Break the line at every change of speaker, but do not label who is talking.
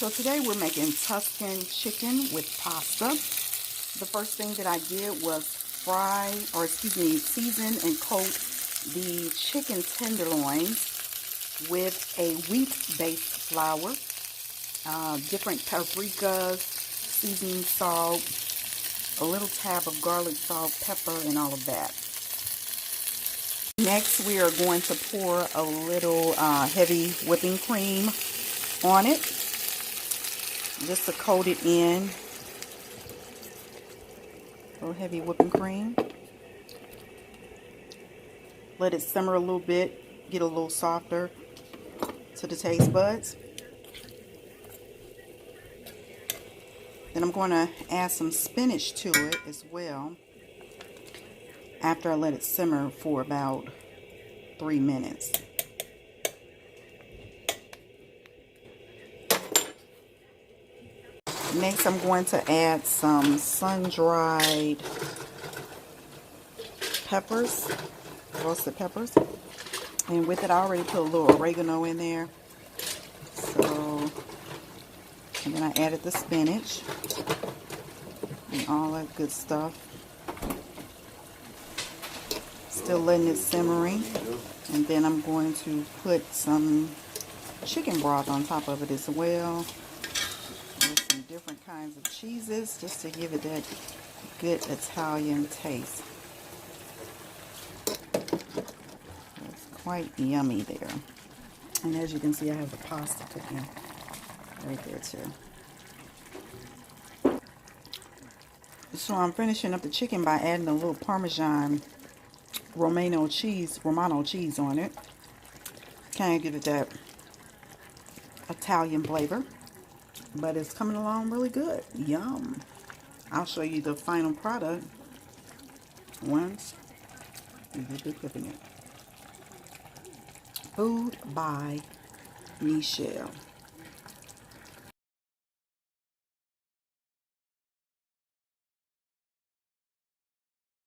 So today we're making Tuscan chicken with pasta. The first thing that I did was season and coat the chicken tenderloins with a wheat-based flour, different paprikas, seasoning salt, a little tab of garlic salt, pepper, and all of that. Next, we are going to pour a little heavy whipping cream on it, just to coat it in. A little heavy whipping cream. Let it simmer a little bit, get a little softer to the taste buds. Then I'm going to add some spinach to it as well after I let it simmer for about 3 minutes. Next, I'm going to add some sun-dried peppers, roasted peppers. And with it, I already put a little oregano in there. And then I added the spinach and all that good stuff. Still letting it simmering. And then I'm going to put some chicken broth on top of it as well, with some different kinds of cheeses, just to give it that good Italian taste. It's quite yummy there. And as you can see, I have the pasta cooking right there too. So I'm finishing up the chicken by adding a little Parmesan Romano cheese on it. Kind of give it that Italian flavor, but it's coming along really good. Yum. I'll show you the final product once we get to cooking it. Food by Michelle.